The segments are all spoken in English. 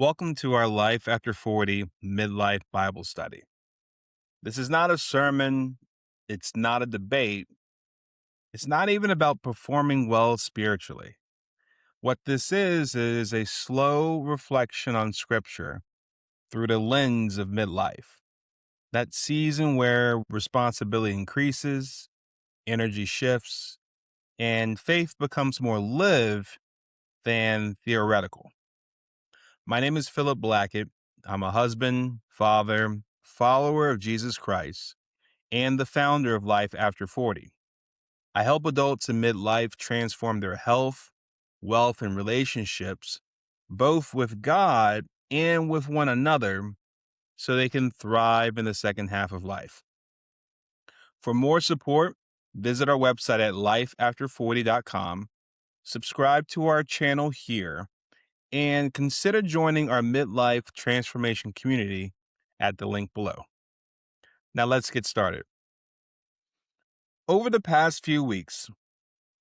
Welcome to our Life After 40 Midlife Bible Study. This is not a sermon, it's not a debate, it's not even about performing well spiritually. What this is a slow reflection on Scripture through the lens of midlife. That season where responsibility increases, energy shifts, and faith becomes more lived than theoretical. My name is Philip Blackett. I'm a husband, father, follower of Jesus Christ, and the founder of Life After 40. I help adults in midlife transform their health, wealth, and relationships, both with God and with one another, so they can thrive in the second half of life. For more support, visit our website at lifeafter40.com, subscribe to our channel here, and consider joining our midlife transformation community at the link below. Now let's get started. Over the past few weeks,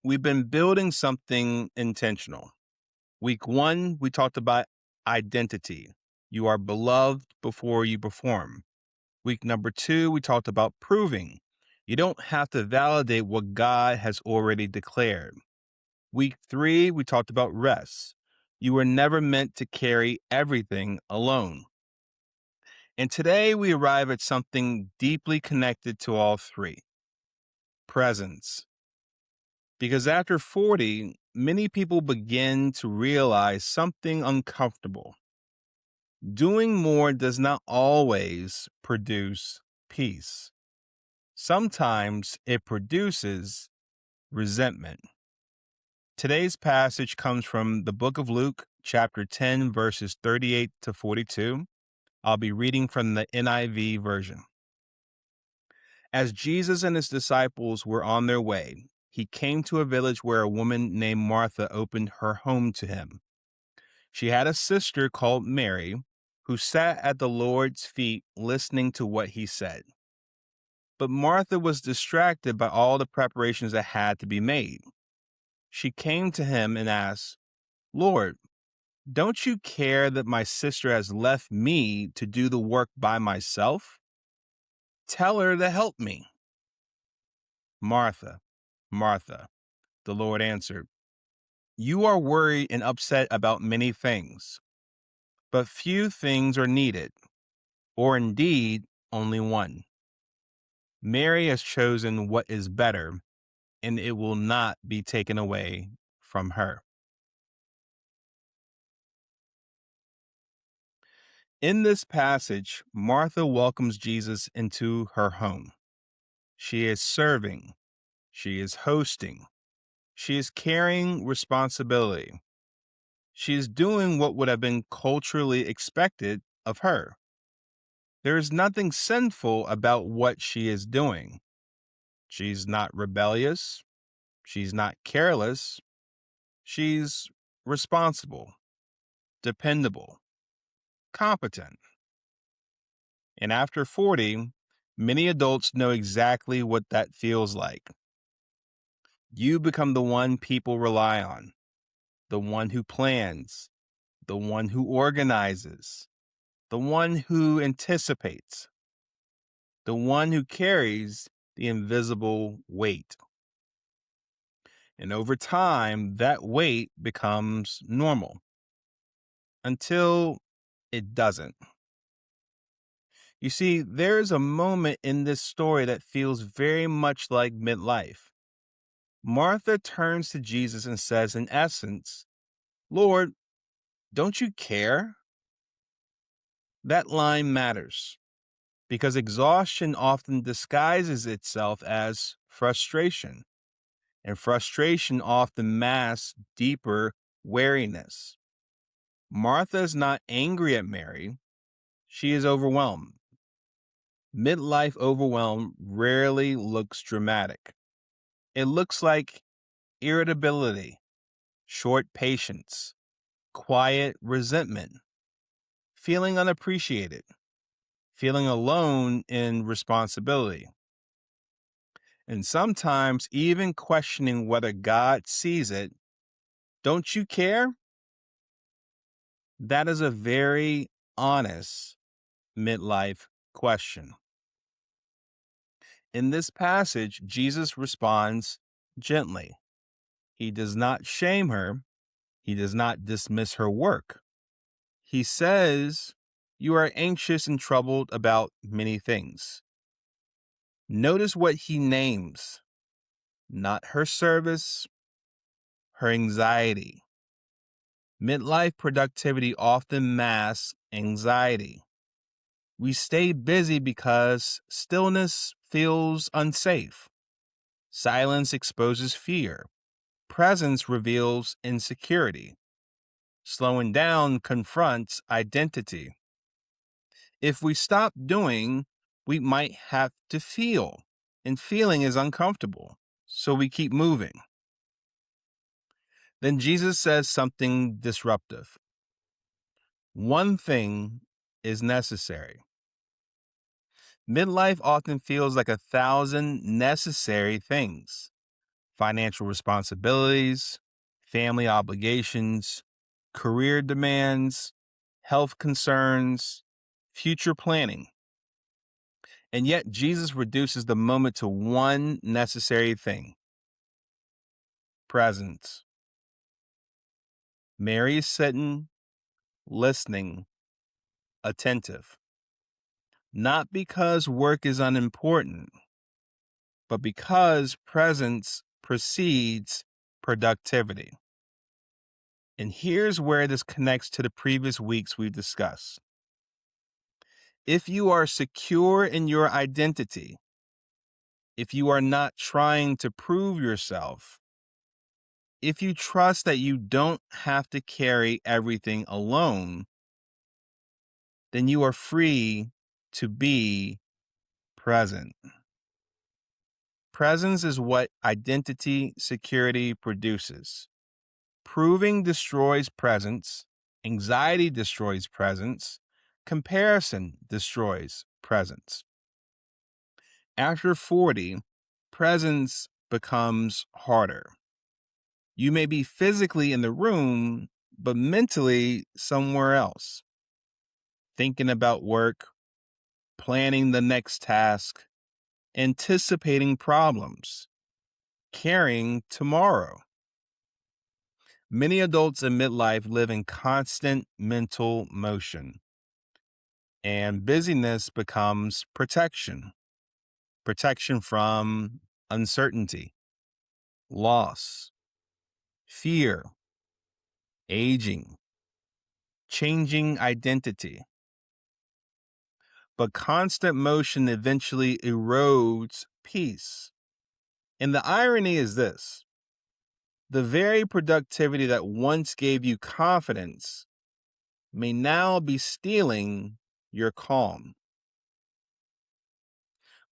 we've been building something intentional. Week 1, we talked about identity. You are beloved before you perform. Week number 2, we talked about proving. You don't have to validate what God has already declared. Week 3, we talked about rest. You were never meant to carry everything alone. And today we arrive at something deeply connected to all three: presence. Because after 40, many people begin to realize something uncomfortable. Doing more does not always produce peace. Sometimes it produces resentment. Today's passage comes from the book of Luke, chapter 10, verses 38 to 42. I'll be reading from the NIV version. As Jesus and his disciples were on their way, he came to a village where a woman named Martha opened her home to him. She had a sister called Mary, who sat at the Lord's feet listening to what he said. But Martha was distracted by all the preparations that had to be made. She came to him and asked, "Lord, don't you care that my sister has left me to do the work by myself? Tell her to help me." "Martha, Martha," the Lord answered, "you are worried and upset about many things, but few things are needed, or indeed only one. Mary has chosen what is better, and it will not be taken away from her." In this passage, Martha welcomes Jesus into her home. She is serving, she is hosting, she is carrying responsibility. She is doing what would have been culturally expected of her. There is nothing sinful about what she is doing. She's not rebellious. She's not careless. She's responsible, dependable, competent. And after 40, many adults know exactly what that feels like. You become the one people rely on, the one who plans, the one who organizes, the one who anticipates, the one who carries the invisible weight. And over time, that weight becomes normal until it doesn't. You see, there is a moment in this story that feels very much like midlife. Martha turns to Jesus and says, in essence, "Lord, don't you care?" That line matters because exhaustion often disguises itself as frustration, and frustration often masks deeper weariness. Martha is not angry at Mary, she is overwhelmed. Midlife overwhelm rarely looks dramatic. It looks like irritability, short patience, quiet resentment, feeling unappreciated, feeling alone in responsibility, and sometimes even questioning whether God sees it. Don't you care? That is a very honest midlife question. In this passage, Jesus responds gently. He does not shame her, he does not dismiss her work. He says, "You are anxious and troubled about many things." Notice what he names: not her service, her anxiety. Midlife productivity often masks anxiety. We stay busy because stillness feels unsafe. Silence exposes fear. Presence reveals insecurity. Slowing down confronts identity. If we stop doing, we might have to feel, and feeling is uncomfortable, so we keep moving. Then Jesus says something disruptive. One thing is necessary. Midlife often feels like 1,000 necessary things: financial responsibilities, family obligations, career demands, health concerns, future planning. And yet, Jesus reduces the moment to one necessary thing: presence. Mary is sitting, listening, attentive. Not because work is unimportant, but because presence precedes productivity. And here's where this connects to the previous weeks we've discussed. If you are secure in your identity, if you are not trying to prove yourself, if you trust that you don't have to carry everything alone, then you are free to be present. Presence is what identity security produces. Proving destroys presence, anxiety destroys presence, comparison destroys presence. After 40, presence becomes harder. You may be physically in the room, but mentally somewhere else, thinking about work, planning the next task, anticipating problems, carrying tomorrow. Many adults in midlife live in constant mental motion, and busyness becomes protection. Protection from uncertainty, loss, fear, aging, changing identity. But constant motion eventually erodes peace. And the irony is this: the very productivity that once gave you confidence may now be stealing your calm.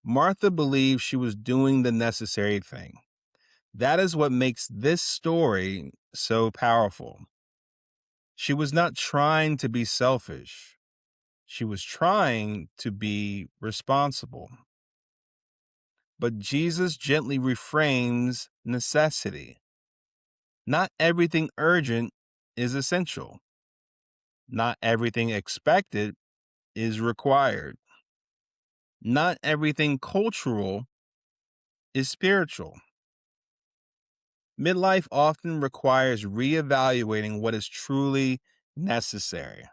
Martha believed she was doing the necessary thing. That is what makes this story so powerful. She was not trying to be selfish. She was trying to be responsible. But Jesus gently reframes necessity. Not everything urgent is essential. Not everything expected is required. Not everything cultural is spiritual. Midlife often requires reevaluating what is truly necessary.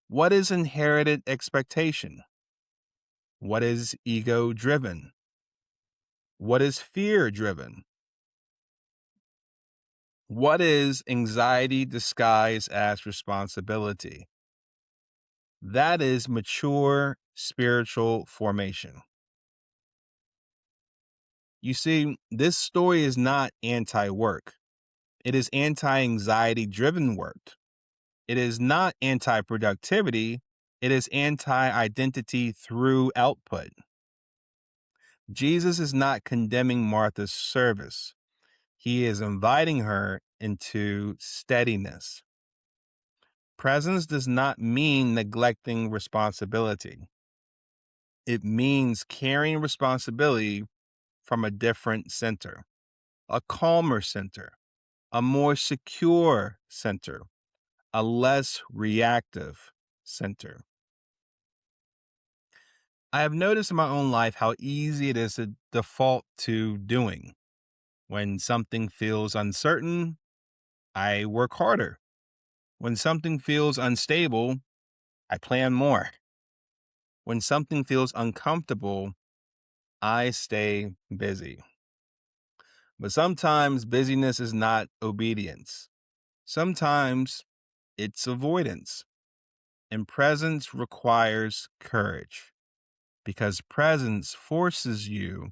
What is inherited expectation? What is ego driven? What is fear driven? What is anxiety disguised as responsibility? That is mature spiritual formation. You see, this story is not anti work, it is anti anxiety driven work. It is not anti productivity, it is anti identity through output. Jesus is not condemning Martha's service, he is inviting her into steadiness. Presence does not mean neglecting responsibility. It means carrying responsibility from a different center, a calmer center, a more secure center, a less reactive center. I have noticed in my own life how easy it is to default to doing. When something feels uncertain, I work harder. When something feels unstable, I plan more. When something feels uncomfortable, I stay busy. But sometimes busyness is not obedience. Sometimes it's avoidance. And presence requires courage because presence forces you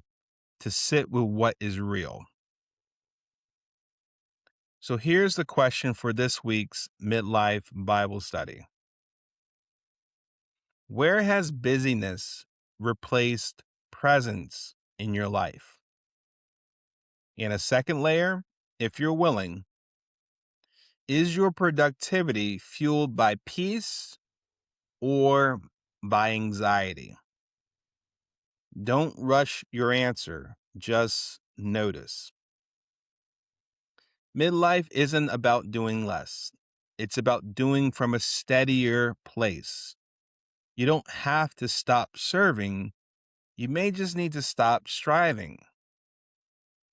to sit with what is real. So here's the question for this week's Midlife Bible Study. Where has busyness replaced presence in your life? And a second layer, if you're willing, is your productivity fueled by peace or by anxiety? Don't rush your answer, just notice. Midlife isn't about doing less, it's about doing from a steadier place. You don't have to stop serving, you may just need to stop striving.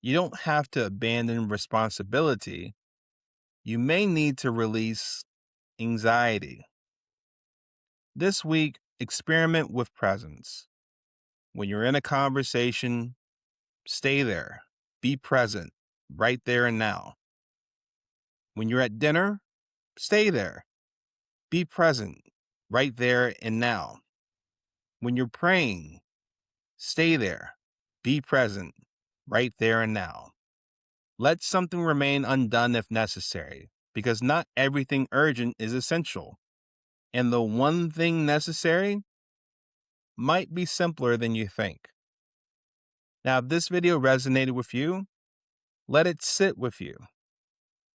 You don't have to abandon responsibility, you may need to release anxiety. This week, experiment with presence. When you're in a conversation, stay there, be present, right there and now. When you're at dinner, stay there, be present, right there and now. When you're praying, stay there, be present, right there and now. Let something remain undone if necessary, because not everything urgent is essential. And the one thing necessary might be simpler than you think. Now, if this video resonated with you, let it sit with you.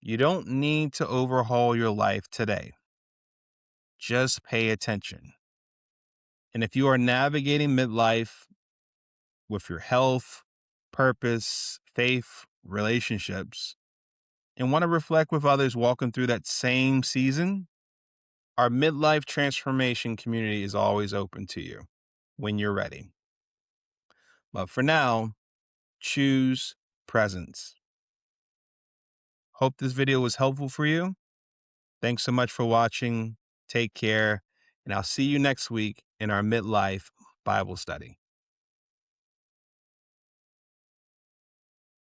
You don't need to overhaul your life today. Just pay attention. And if you are navigating midlife with your health, purpose, faith, relationships, and want to reflect with others walking through that same season, our midlife transformation community is always open to you when you're ready. But for now, choose presence. Hope this video was helpful for you. Thanks so much for watching. Take care, and I'll see you next week in our midlife Bible study.